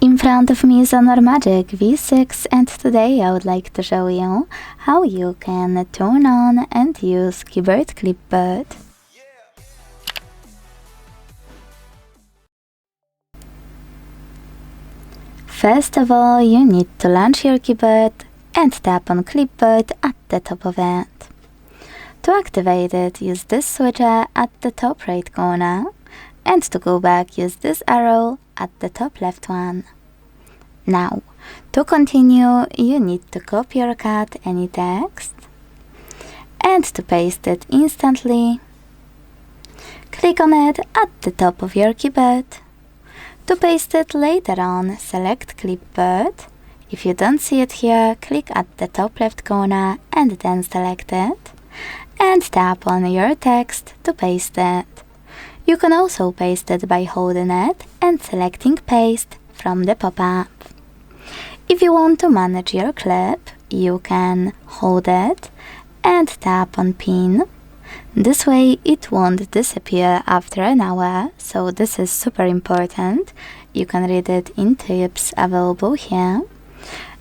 In front of me is HONOR Magic V6 and today I would like to show you how you can turn on and use Keyboard Clipboard. First of all, you need to launch your keyboard and tap on Clipboard at the top of it. To activate it, use this switcher at the top right corner, and to go back, use this arrow at the top left one. Now, to continue, you need to copy or cut any text, and to paste it instantly, click on it at the top of your keyboard. To paste it later on, select Clipboard. If you don't see it here, click at the top left corner and then select it, and tap on your text to paste it. You can also paste it by holding it and selecting Paste from the pop-up. If you want to manage your clip, you can hold it and tap on Pin. This way it won't disappear after an hour, so this is super important. You can read it in tips available here.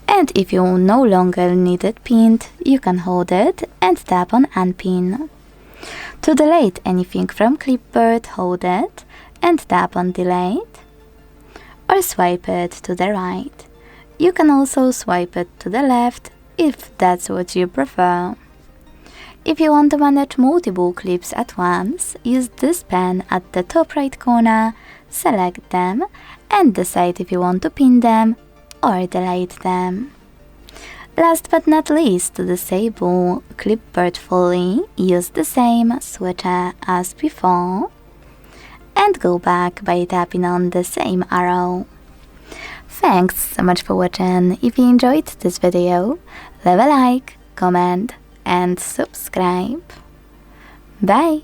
And if you no longer need it pinned, you can hold it and tap on Unpin. To delete anything from Clipboard, hold it and tap on Delete, or swipe it to the right. You can also swipe it to the left if that's what you prefer. If you want to manage multiple clips at once, use this pen at the top right corner, select them and decide if you want to pin them or delete them. Last but not least, to disable Clipboard fully, use the same switcher as before and go back by tapping on the same arrow. Thanks so much for watching. If you enjoyed this video, leave a like, comment and subscribe. Bye!